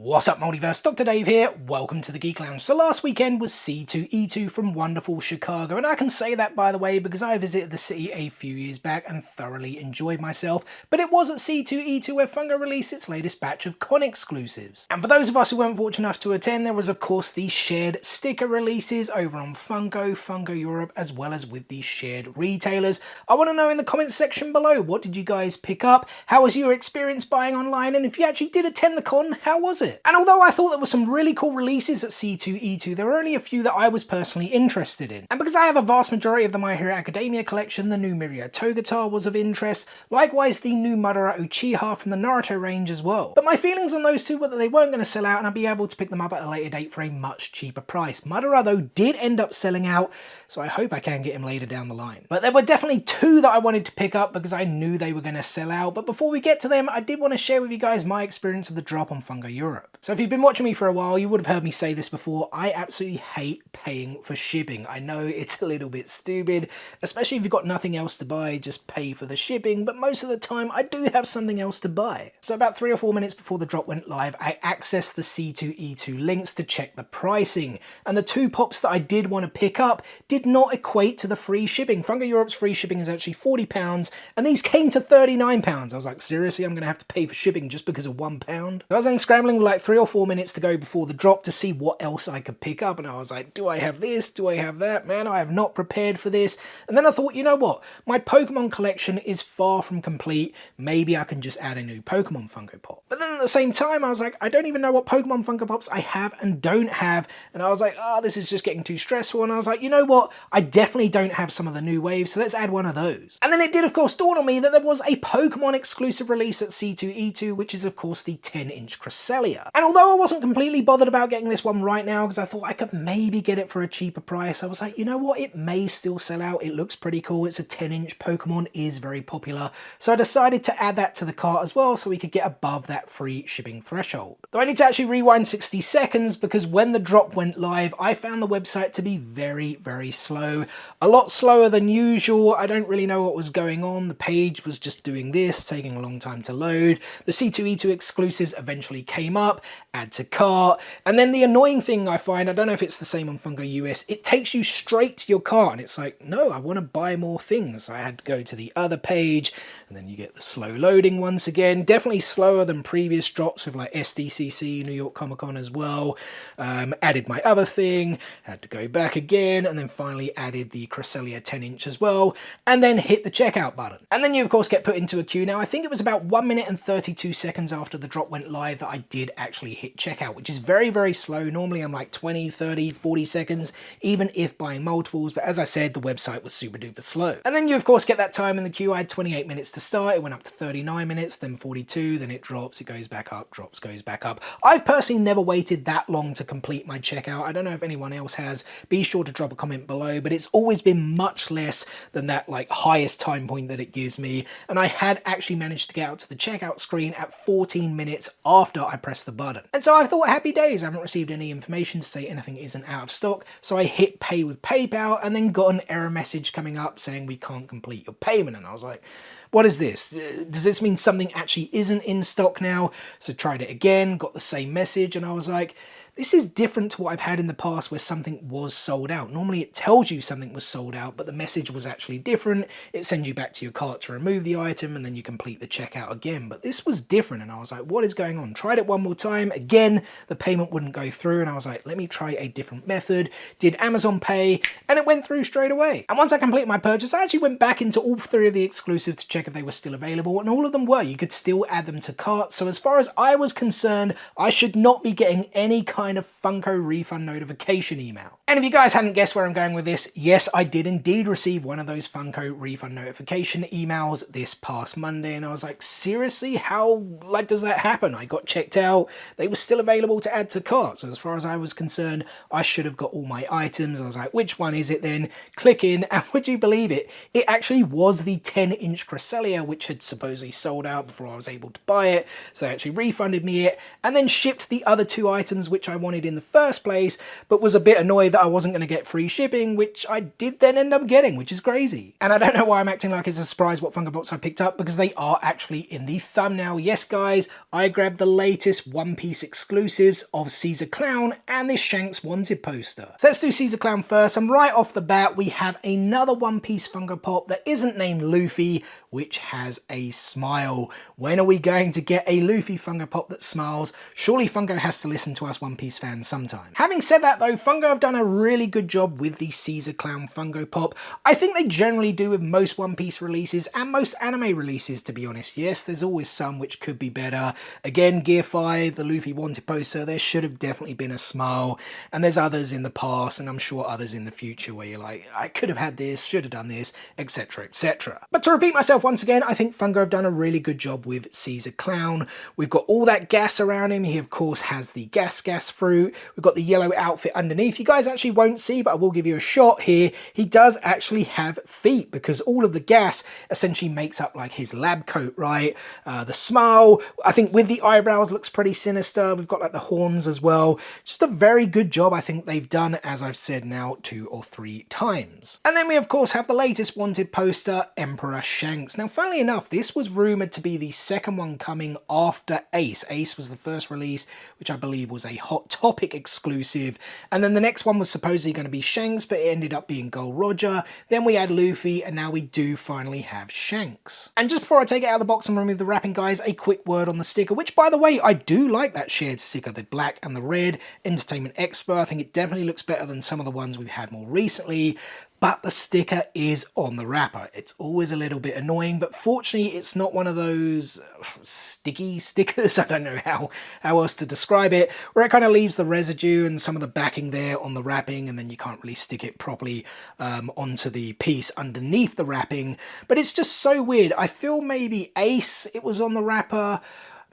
What's up, Multiverse? Dr. Dave here. Welcome to the Geek Lounge. So last weekend was C2E2 from wonderful Chicago, and I can say that, by the way, because I visited the city a few years back and thoroughly enjoyed myself. But it was at C2E2 where Funko released its latest batch of con exclusives. And for those of us who weren't fortunate enough to attend, there was of course the shared sticker releases over on Funko, Funko Europe, as well as with the shared retailers. I want to know in the comments section below, what did you guys pick up? How was your experience buying online? And if you actually did attend the con, how was it? And although I thought there were some really cool releases at C2E2, there were only a few that I was personally interested in. And because I have a vast majority of the My Hero Academia collection, the new Mirio Togetar was of interest, likewise the new Madara Uchiha from the Naruto range as well. But my feelings on those two were that they weren't going to sell out and I'd be able to pick them up at a later date for a much cheaper price. Madara though did end up selling out, so I hope I can get him later down the line. But there were definitely two that I wanted to pick up because I knew they were going to sell out. But before we get to them, I did want to share with you guys my experience of the drop on Funko Europe. So if you've been watching me for a while, you would have heard me say this before. I absolutely hate paying for shipping. I know it's a little bit stupid, especially if you've got nothing else to buy, just pay for the shipping. But most of the time I do have something else to buy. So about 3 or 4 minutes before the drop went live, I accessed the C2E2 links to check the pricing. And the two pops that I did want to pick up did not equate to the free shipping. Funko Europe's free shipping is actually £40 and these came to £39. I was like, seriously, I'm going to have to pay for shipping just because of £1? So I was then scrambling with like 3 or 4 minutes to go before the drop to see what else I could pick up, and I was like, do I have this? Do I have that? Man, I have not prepared for this. And then I thought, you know what? My Pokemon collection is far from complete. Maybe I can just add a new Pokemon Funko Pop. But then at the same time, I was like, I don't even know what Pokemon Funko Pops I have and don't have. And I was like, oh, this is just getting too stressful. And I was like, you know what? I definitely don't have some of the new waves, so let's add one of those. And then it did, of course, dawn on me that there was a Pokemon exclusive release at C2E2, which is, of course, the 10-inch Cresselia. And although I wasn't completely bothered about getting this one right now because I thought I could maybe get it for a cheaper price, I was like, you know what? It may still sell out. It looks pretty cool. It's a 10-inch. Pokemon is very popular. So I decided to add that to the cart as well so we could get above that free shipping threshold. Though I need to actually rewind 60 seconds because when the drop went live, I found the website to be very, very slow. A lot slower than usual. I don't really know what was going on. The page was just doing this, taking a long time to load. The C2E2 exclusives eventually came up, add to cart, and then the annoying thing I find, I don't know if it's the same on Funko US, it takes you straight to your cart and it's like, no, I want to buy more things. So I had to go to the other page and then you get the slow loading once again. Definitely slower than previous drops with like SDCC, New York Comic Con as well. Added my other thing, had to go back again, and then finally added the Cresselia 10-inch as well, and then hit the checkout button. And then you of course get put into a queue. Now I think it was about 1 minute and 32 seconds after the drop went live that I did actually hit checkout, which is very, very slow. Normally I'm like 20, 30, 40 seconds, even if buying multiples, but as I said, the website was super duper slow. And then you of course get that time in the queue. I had 28 minutes to start, it went up to 39 minutes, then 42, then it drops, it goes back up, drops, goes back up. I've personally never waited that long to complete my checkout. I don't know if anyone else has. Be sure to drop a comment below, but it's always been much less than that like highest time point that it gives me. And I had actually managed to get out to the checkout screen at 14 minutes after I pressed the button. And so I thought, happy days, I haven't received any information to say anything isn't out of stock. So I hit pay with PayPal and then got an error message coming up saying we can't complete your payment. And I was like, what is this? Does this mean something actually isn't in stock now? So tried it again, got the same message, and I was like, this is different to what I've had in the past where something was sold out. Normally it tells you something was sold out, but the message was actually different. It sends you back to your cart to remove the item and then you complete the checkout again. But this was different and I was like, what is going on? Tried it one more time. Again, the payment wouldn't go through and I was like, let me try a different method. Did Amazon Pay and it went through straight away. And once I completed my purchase, I actually went back into all 3 of the exclusives to check if they were still available, and all of them were. You could still add them to cart. So as far as I was concerned, I should not be getting any kind of Funko refund notification email. And if you guys hadn't guessed where I'm going with this, yes, I did indeed receive one of those Funko refund notification emails this past Monday, and I was like, seriously, how does that happen? I got checked out, they were still available to add to cart. So as far as I was concerned, I should have got all my items. I was like, which one is it then? Click in, and would you believe it? It actually was the 10-inch Cresselia Cellia, which had supposedly sold out before I was able to buy it, so they actually refunded me it, and then shipped the other 2 items which I wanted in the first place, but was a bit annoyed that I wasn't going to get free shipping, which I did then end up getting, which is crazy. And I don't know why I'm acting like it's a surprise what Funko Pops I picked up, because they are actually in the thumbnail. Yes guys, I grabbed the latest One Piece exclusives of Caesar Clown and this Shanks Wanted poster. So let's do Caesar Clown first, and right off the bat we have another One Piece Funko Pop that isn't named Luffy, which has a smile. When are we going to get a Luffy Funko Pop that smiles? Surely Funko has to listen to us One Piece fans sometime. Having said that though, Funko have done a really good job with the Caesar Clown Funko Pop. I think they generally do with most One Piece releases and most anime releases, to be honest. Yes, there's always some which could be better. Again, Gear 5, the Luffy Wanted poster, there should have definitely been a smile. And there's others in the past, and I'm sure others in the future where you're like, I could have had this, should have done this, etc, etc. But to repeat myself once again, I think Funko have done a really good job with Caesar Clown. We've got all that gas around him. He of course has the gas fruit. We've got the yellow outfit underneath. You guys actually won't see, but I will give you a shot here. He does actually have feet, because all of the gas essentially makes up like his lab coat, right? The smile, I think with the eyebrows, looks pretty sinister. We've got like the horns as well. Just a very good job I think they've done, as I've said now 2 or 3 times. And then we of course have the latest Wanted poster, Emperor Shanks. Now funnily enough, this was rumoured to be the second one coming after Ace. Ace was the first release, which I believe was a Hot Topic exclusive, and then the next one was supposedly going to be Shanks, but it ended up being Gold Roger. Then we had Luffy, and now we do finally have Shanks. And just before I take it out of the box and remove the wrapping, guys, a quick word on the sticker, which by the way, I do like that shared sticker, the black and the red, Entertainment Expert. I think it definitely looks better than some of the ones we've had more recently. But the sticker is on the wrapper. It's always a little bit annoying, but fortunately it's not one of those sticky stickers, I don't know how else to describe it, where it kind of leaves the residue and some of the backing there on the wrapping, and then you can't really stick it properly onto the piece underneath the wrapping. But it's just so weird. I feel maybe Ace, it was on the wrapper,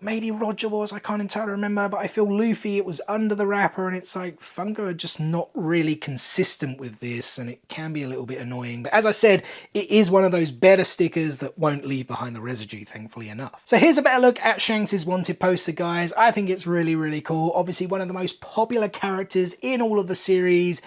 maybe Roger was, I can't entirely remember, but I feel Luffy, it was under the wrapper, and it's like Funko are just not really consistent with this, and it can be a little bit annoying. But as I said, it is one of those better stickers that won't leave behind the residue, thankfully enough. So here's a better look at Shanks' Wanted poster, guys. I think it's really, really cool. Obviously one of the most popular characters in all of the series,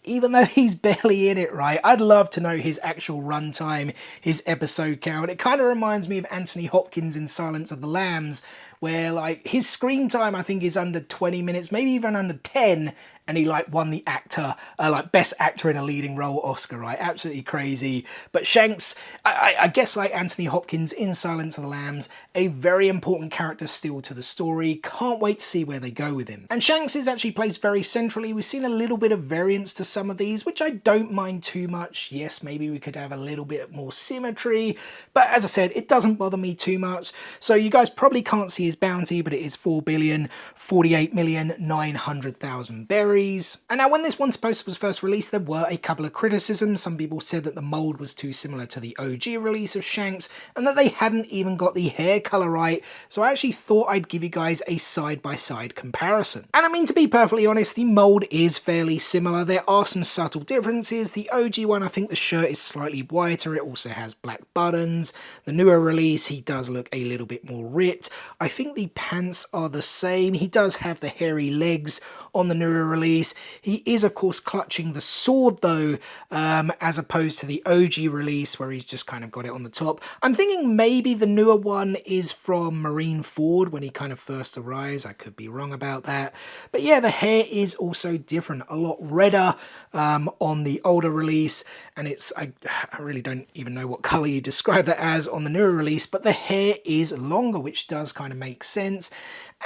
even though he's barely in it, right? I'd love to know his actual runtime, his episode count. It kind of reminds me of Anthony Hopkins in Silence of the Lambs, where like his screen time I think is under 20 minutes, maybe even under 10, and he like won the actor, like best actor in a leading role Oscar, right? Absolutely crazy. But Shanks, I guess like Anthony Hopkins in Silence of the Lambs, a very important character still to the story. Can't wait to see where they go with him. And Shanks is actually placed very centrally. We've seen a little bit of variance to some of these, which I don't mind too much. Yes, maybe we could have a little bit more symmetry, but as I said, it doesn't bother me too much. So you guys probably can't see his bounty, but it is 4,048,900,000 berries. And now when this Wanted poster was first released, there were a couple of criticisms. Some people said that the mold was too similar to the OG release of Shanks, and that they hadn't even got the hair color right. So I actually thought I'd give you guys a side-by-side comparison. And I mean, to be perfectly honest, the mold is fairly similar. There are some subtle differences. The OG one, I think the shirt is slightly whiter. It also has black buttons. The newer release, he does look a little bit more ripped. I think the pants are the same. He does have the hairy legs on the newer release. He is of course clutching the sword though, as opposed to the OG release where he's just kind of got it on the top. I'm thinking maybe the newer one is from Marineford when he kind of first arrives. I could be wrong about that. But yeah, the hair is also different, a lot redder on the older release, and it's, I really don't even know what color you describe that as on the newer release, but the hair is longer, which does kind of make sense.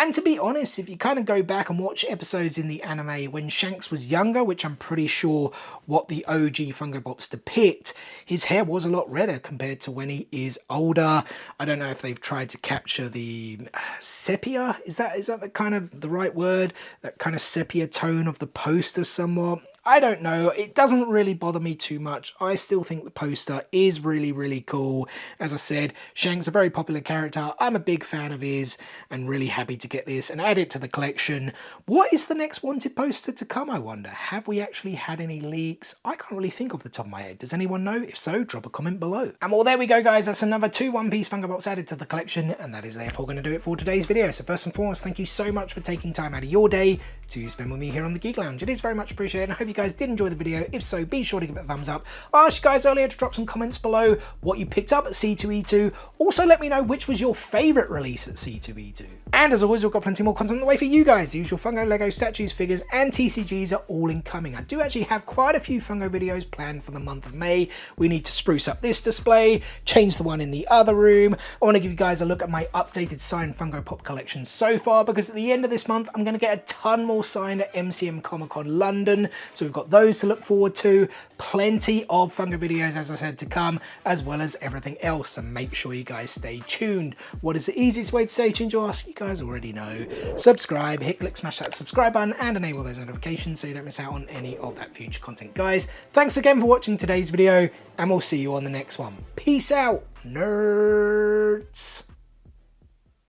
And to be honest, if you kind of go back and watch episodes in the anime when Shanks was younger, which I'm pretty sure what the OG Funko Pops depict, his hair was a lot redder compared to when he is older. I don't know if they've tried to capture the sepia, is that the kind of the right word? That kind of sepia tone of the poster somewhat. I don't know, it doesn't really bother me too much. I still think the poster is really, really cool. As I said, Shanks is a very popular character. I'm a big fan of his and really happy to get this and add it to the collection. What is the next Wanted poster to come, I wonder? Have we actually had any leaks? I can't really think off the top of my head. Does anyone know? If so, drop a comment below. And well, there we go, guys. That's another 2 One Piece Funko Pops added to the collection, and that is therefore going to do it for today's video. So first and foremost, thank you so much for taking time out of your day to spend with me here on the Geek Lounge. It is very much appreciated. I hope you guys did enjoy the video. If so, be sure to give it a thumbs up. I asked you guys earlier to drop some comments below what you picked up at C2E2. Also, let me know which was your favourite release at C2E2. And as always, we've got plenty more content on the way for you guys. The usual Funko, Lego, statues, figures, and TCGs are all incoming. I do actually have quite a few Funko videos planned for the month of May. We need to spruce up this display, change the one in the other room. I want to give you guys a look at my updated signed Funko Pop collection so far, because at the end of this month, I'm going to get a ton more signed at MCM Comic Con London. So we've got those to look forward to. Plenty of Funko videos, as I said, to come, as well as everything else. So make sure you guys stay tuned. What is the easiest way to stay tuned? You ask. You guys already know. Subscribe, hit click, smash that subscribe button, and enable those notifications so you don't miss out on any of that future content, guys. Thanks again for watching today's video, and we'll see you on the next one. Peace out, nerds.